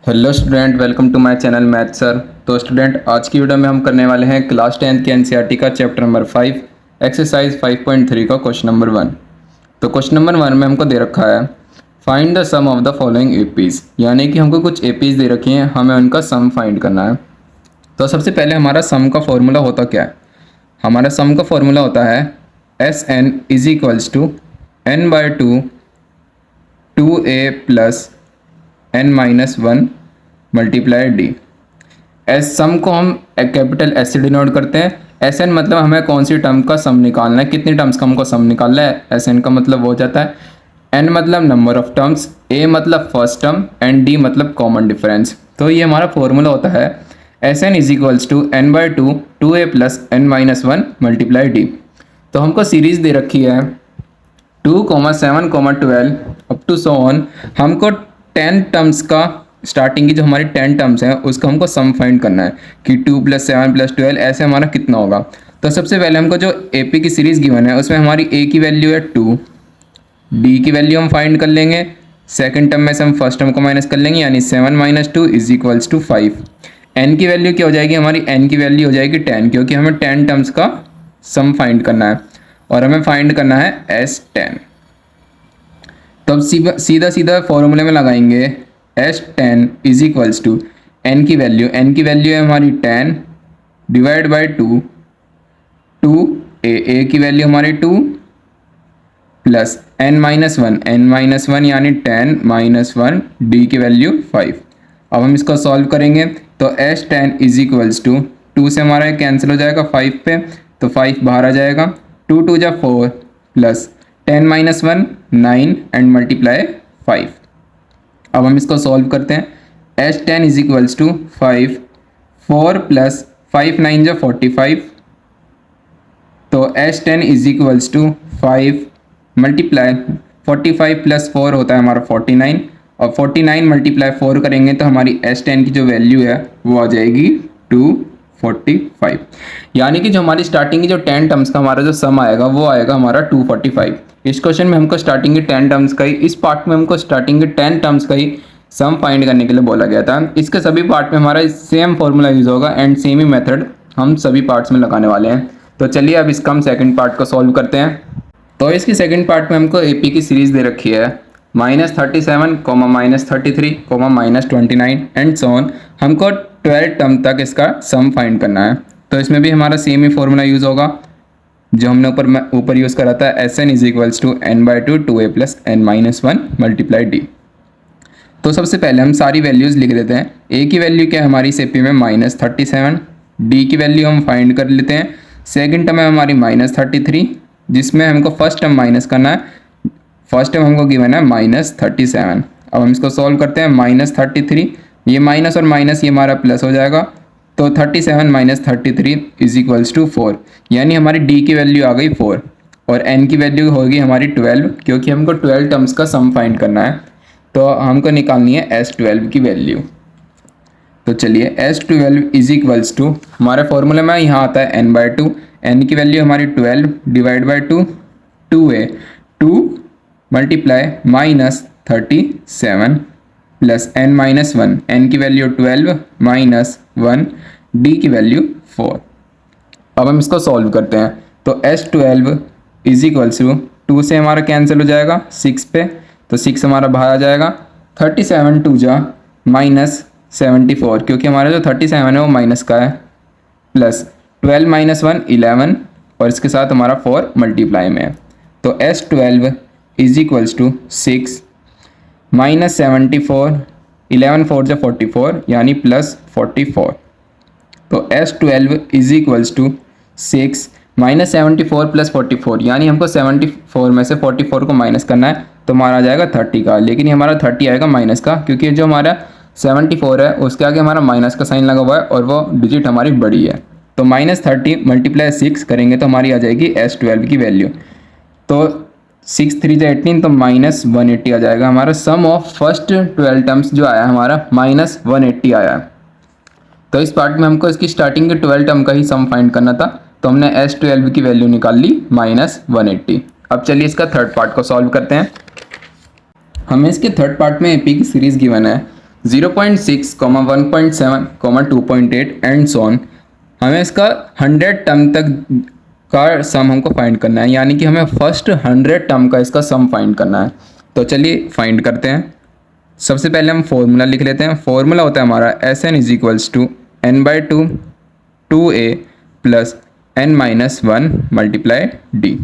Hello student, welcome to my channel math sir. तो student, आज की वीडियो में हम करने वाले हैं क्लास 10th के एनसीईआरटी का चैप्टर नंबर 5 एक्सरसाइज 5.3 का क्वेश्चन नंबर 1। तो क्वेश्चन नंबर 1 में हमको दे रखा है find the sum of the following APs, यानी कि हमको कुछ एपीज दे रखी हैं, हमें उनका सम फाइंड करना है। तो सबसे पहले हमारा सम का फॉर्मूला होता क्या है? हमारा सम का फॉर्मूला होता है S N is equals to N by two A plus N minus one multiply D. S sum को हम कैपिटल एस से डिनोट करते हैं। एस एन मतलब हमें कौन सी टर्म का सम निकालना है, कितनी टर्म्स का हमको सम निकालना है। एस एन का मतलब हो जाता है एन मतलब नंबर ऑफ टर्म्स, ए मतलब फर्स्ट टर्म एंड डी मतलब कॉमन डिफरेंस। तो ये हमारा फॉर्मूला होता है S N is equals to N by two A plus N minus one multiply D. तो हमको सीरीज दे रखी है 2, 7, 12 अप टू सो ऑन। हमको 10 टर्म्स का स्टार्टिंग की जो हमारी 10 टर्म्स हैं उसका हमको सम फाइंड करना है कि 2 + 7 + 12 ऐसे हमारा कितना होगा। तो सबसे पहले हमको जो एपी की सीरीज गिवन है उसमें हमारी ए की वैल्यू है 2, डी की वैल्यू हम फाइंड कर लेंगे। सेकंड टर्म में से हम फर्स्ट टर्म को माइनस कर लेंगे, यानी 7 - 2 = 5। एन की वैल्यू क्या हो जाएगी? हमारी एन की वैल्यू हो जाएगी 10, क्योंकि हमें 10 टर्म्स का सम फाइंड करना है और हमें फाइंड करना है S10। तो अब सीधा सीधा फॉर्मूले में लगाएंगे S10 is equals to N की वैल्यू है हमारी 10 डिवाइड बाई 2 ए की वैल्यू हमारी 2 प्लस n माइनस वन यानी 10 - 1 डी की वैल्यू 5। अब हम इसको सॉल्व करेंगे तो S10 इज इक्वल्स टू 2 से हमारा कैंसिल हो जाएगा 5 पे, तो 5 बाहर आ जाएगा। 2 × 2 = 4 प्लस 10 - 1 9 एंड मल्टीप्लाई 5। अब हम इसको सॉल्व करते हैं। S10 is equals to 5, 4 plus 5 × 9 = 45। तो S10 is equals to 5 multiply 45 plus 4 होता है हमारा 49, और 49 मल्टीप्लाई 4 करेंगे तो हमारी S10 की जो वैल्यू है वो आ जाएगी 245। यानी कि जो हमारी स्टार्टिंग की जो 10 टर्म्स का हमारा जो सम आएगा वो आएगा हमारा 245। इस क्वेश्चन में हमको स्टार्टिंग की 10 टर्म्स का ही, इस पार्ट में हमको स्टार्टिंग के 10 टर्म्स का ही सम फाइंड करने के लिए बोला गया था। इसके सभी पार्ट में हमारा सेम फॉर्मूला यूज होगा एंड सेम ही मेथड हम सभी पार्ट्स में लगाने वाले हैं। तो चलिए अब इसका हम सेकंड पार्ट को सॉल्व करते हैं। तो इसकी सेकंड पार्ट में हमको एपी की सीरीज दे रखी है -37, -33, -29 एंड सो ऑन। हमको 12 टर्म तक इसका सम फाइंड करना है। तो इसमें भी हमारा सेम ही फॉर्मूला यूज़ होगा जो हमने ऊपर यूज़ करा था S N is equals to N by two A plus N minus one multiply D. तो सबसे पहले हम सारी वैल्यूज़ लिख देते हैं। ए की वैल्यू क्या है हमारी इस एपी में -37, डी की वैल्यू हम फाइंड कर लेते हैं। सेकेंड टर्म है हमारी -33, जिसमें हमको फर्स्ट टर्म माइनस करना है। फर्स्ट टर्म हमको गिवन है -37। अब हम इसको सॉल्व करते हैं। -33, ये माइनस और माइनस ये हमारा प्लस हो जाएगा, तो 37 - 33 इज इक्वल्स टू 4, यानी हमारी डी की वैल्यू आ गई 4 और एन की वैल्यू होगी हमारी 12, क्योंकि हमको 12 टर्म्स का सम फाइंड करना है। तो हमको निकालनी है S12 की वैल्यू। तो चलिए S12 इज इक्वल्स टू हमारे फॉर्मूले में यहाँ आता है n/2, एन की वैल्यू हमारी 12 divide by 2a 2 multiply -37 plus n - 1, N की वैल्यू 12 - 1 डी की वैल्यू 4। अब हम इसको सॉल्व करते हैं। तो S12 इज इक्वल्स टू 2 से हमारा कैंसिल हो जाएगा 6 पे, तो 6 हमारा बाहर आ जाएगा। 37 × 2 = -74, क्योंकि हमारा जो 37 है वो माइनस का है, प्लस 12 - 1 11 और इसके साथ हमारा 4 मल्टीप्लाई में है। तो S12 इज इक्वल्स टू 6 -74, 11 4 = 44 यानी +44। तो S12 इज इक्वल्स टू 6 -74 + 44, यानी हमको 74 में से 44 को माइनस करना है, तो हमारा आ जाएगा 30 का, लेकिन ये हमारा 30 आएगा माइनस का, क्योंकि जो हमारा 74 है उसके आगे हमारा माइनस का साइन लगा हुआ है और वो डिजिट हमारी बड़ी है। तो -30 × 6 करेंगे तो हमारी आ जाएगी S12 की वैल्यू। तो 6 3 = 18, तो -180 आ जाएगा। हमारा सम ऑफ फर्स्ट 12 टर्म्स जो आया हमारा -180 आया है। तो इस पार्ट में हमको इसकी स्टार्टिंग के 12 टर्म का ही सम फाइंड करना था, तो हमने S12 की वैल्यू निकाल ली -180। अब चलिए इसका थर्ड पार्ट को सॉल्व करते हैं। हमें इसके थर्ड पार्ट में एपी की सीरीज गिवन है 0.6, 1.7, 2.8 एंड सो ऑन। हमें इसका 100 टर्म तक का सम हमको फाइंड करना है, यानी कि हमें फर्स्ट 100 टर्म का इसका सम फाइंड करना है। तो चलिए फाइंड करते हैं। सबसे पहले हम फॉर्मूला लिख लेते हैं। फॉर्मूला होता है हमारा Sn is equals to n/2 2a plus n-1 multiply d।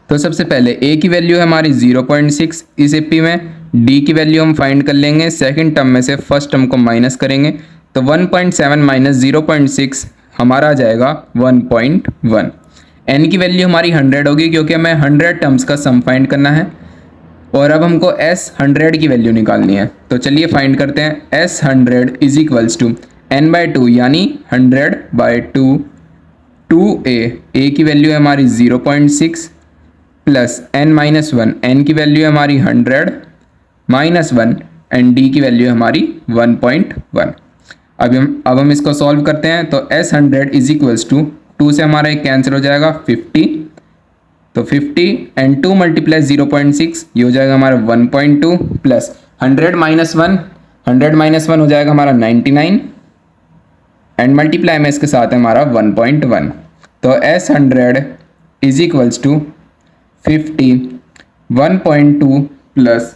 तो सबसे पहले a की वैल्यू है हमारी 0.6 इस एपी में, d की वैल्यू हम फाइंड कर लेंगे, सेकंड टर्म में से फर्स्ट टर्म को माइनस करेंगे तो 1.7 माइनस 0.6 हमारा आ जाएगा 1.1। n की वैल्यू हमारी 100 होगी क्योंकि हमें 100 टर्म्स का सम फाइंड करना है और अब हमको s 100 की वैल्यू निकालनी है। तो चलिए फाइंड करते हैं। s 100 is equals to n/2 यानी 100/2 2a की वैल्यू है हमारी 0.6 प्लस n-1 n की वैल्यू है हमारी 100 -1 एंड d की वैल्यू है हमारी 1.1। अब हम इसको सॉल्व करते हैं। तो s 100 इज इक्वल्स टू 2 से हमारा एक कैंसिल हो जाएगा 50, तो 50 एंड 2 मल्टीप्लाई 0.6 ये हो जाएगा हमारा 1.2 प्लस 100 -1 हो जाएगा हमारा 99 एंड मल्टीप्लाई में इसके साथ है हमारा 1.1। तो s 100 is equals to 50 1.2 plus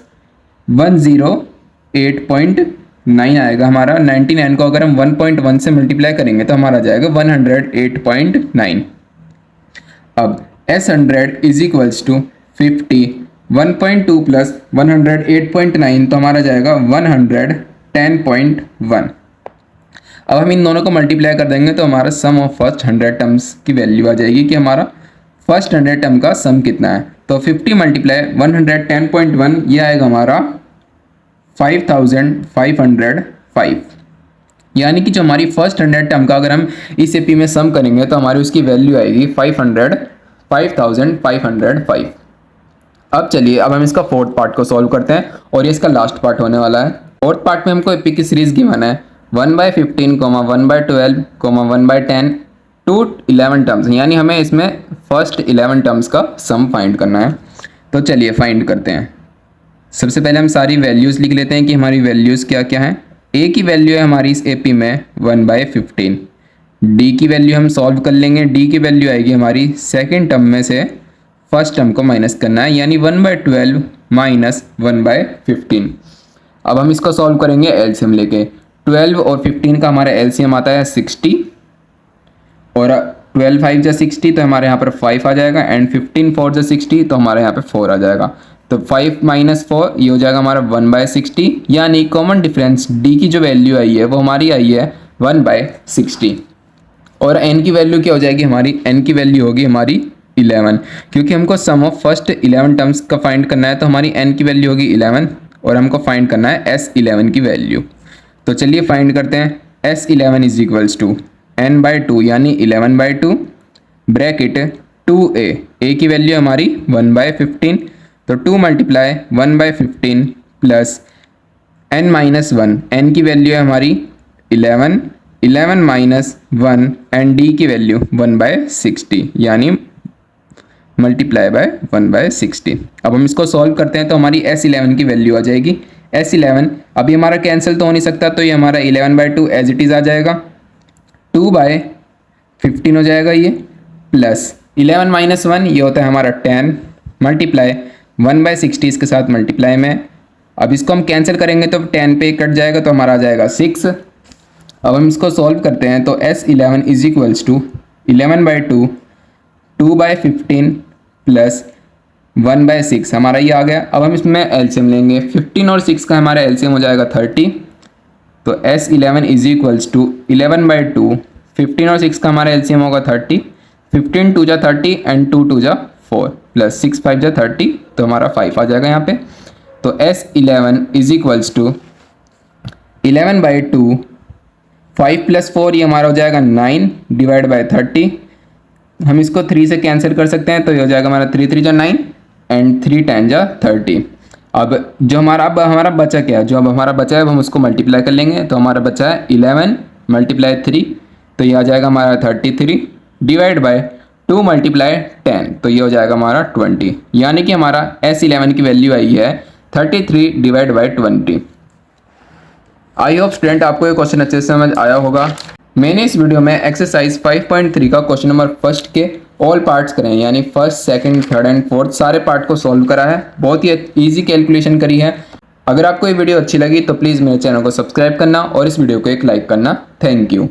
108.9 आएगा हमारा। 99 को अगर हम 1.1 से मल्टीप्लाई करेंगे तो हमारा जाएगा 108.9। अब s 100 is equals to 50 1.2 plus 108.9 तो हमारा जाएगा 110.1। अब हम इन दोनों को मल्टीप्लाई कर देंगे तो हमारा सम ऑफ फर्स्ट 100 टर्म्स की वैल्यू आ जाएगी कि हमारा फर्स्ट 100 टर्म का सम कितना है। तो 50 मल्टीप्लाई 110.1 ये आएगा हमारा 5505, यानी कि जो हमारी फर्स्ट 100 टर्म का अगर हम इस एपी में सम करेंगे तो हमारी उसकी वैल्यू आएगी 5505। अब चलिए अब हम इसका फोर्थ पार्ट को सॉल्व करते हैं और ये इसका लास्ट पार्ट होने वाला है। फोर्थ पार्ट में हमको एपी की सीरीज गिवन है 1/15, 1/12, 1/10 टू 11 टर्म्स, यानी हमें इसमें फर्स्ट 11 टर्म्स का सम फाइंड करना है। तो चलिए फाइंड करते हैं। सबसे पहले हम सारी वैल्यूज़ लिख लेते हैं कि हमारी वैल्यूज़ क्या क्या हैं। a की वैल्यू है हमारी इस एपी में 1/15, d की वैल्यू हम सॉल्व कर लेंगे। d की वैल्यू आएगी हमारी सेकेंड टर्म में से फर्स्ट टर्म को माइनस करना है, यानी 1/12 माइनस 1/15। अब हम इसको सॉल्व करेंगे एलसीएम लेके। 12 और 15 का हमारा एलसीएम आता है 60 और 12 5 जा 60 तो हमारे यहाँ पर 5 आ जाएगा एंड 15 4 जा 60 तो हमारे यहाँ पे 4 आ जाएगा। तो 5 - 4 ये हो जाएगा हमारा 1/60, यानी कॉमन डिफरेंस d की जो वैल्यू आई है वो हमारी आई है 1/60। और n की वैल्यू क्या हो जाएगी हमारी, n की वैल्यू होगी हमारी 11, क्योंकि हमको सम ऑफ फर्स्ट 11 टर्म्स का फाइंड करना है तो हमारी n की वैल्यू होगी 11 और हमको फाइंड करना है s11 की वैल्यू। तो चलिए फाइंड करते हैं। s11 is equals to n/2 यानी 11/2 ब्रैकेट 2a की वैल्यू हमारी 1/15, तो 2 मल्टीप्लाई 1/15 प्लस n-1 n की वैल्यू है हमारी 11 -1 एंड d की वैल्यू 1/60 यानी मल्टीप्लाई बाय 1/60। अब हम इसको सॉल्व करते हैं तो हमारी s11 की वैल्यू आ जाएगी s11। अभी हमारा कैंसिल तो हो नहीं सकता तो ये हमारा 11/2 एज इट इज़ आ जाएगा, 2/15 हो जाएगा ये, प्लस 11 - 1 ये होता है हमारा 10 मल्टीप्लाई 1/60 इसके साथ मल्टीप्लाई में। अब इसको हम कैंसिल करेंगे तो 10 पे कट जाएगा तो हमारा आ जाएगा 6। अब हम इसको सॉल्व करते हैं तो s11 is equals to 11/2 2/15 plus 1/6 हमारा ये आ गया। अब हम इसमें एलसीएम लेंगे। 15 और 6 का हमारा एलसीएम हो जाएगा 30, तो s11 इज इक्वल्स टू 11/2 15 और 6 का हमारा एलसीएम होगा 30, 15 2 जा 30 एंड 2 2 जा 4 प्लस 6 5 जा 30 तो हमारा 5 आ जाएगा यहाँ पे। तो s11 इज इक्वल्स टू 11/2 5 + 4 ये हमारा हो जाएगा 9 डिवाइड बाय 30। हम इसको 3 से कैंसिल कर सकते हैं तो ये हो जाएगा हमारा 3 3 जा 9 एंड 3 10 जा 30। अब जो हमारा बचा क्या है, जो अब हमारा बचा है हम उसको मल्टीप्लाई कर लेंगे। तो हमारा बचा है 11 × 3 तो ये आ जाएगा हमारा 33 डिवाइड बाय 2 × 10 तो ये हो जाएगा हमारा 20, यानी कि हमारा s11 की वैल्यू आई है 33 divide by 20। I hope student आपको ये क्वेश्चन अच्छे से समझ आया होगा। मैंने इस वीडियो में एक्सरसाइज 5.3 का क्वेश्चन नंबर फर्स्ट के ऑल पार्ट्स करें, यानी first, second, third and fourth सारे पार्ट को सॉल्व करा है। बहुत ही इजी कैलकुलेशन करी है। अगर आपको ये वीडियो अच्छी लगी तो प्लीज़ मेरे चैनल को सब्सक्राइब करना और इस वीडियो को एक लाइक करना। Thank you.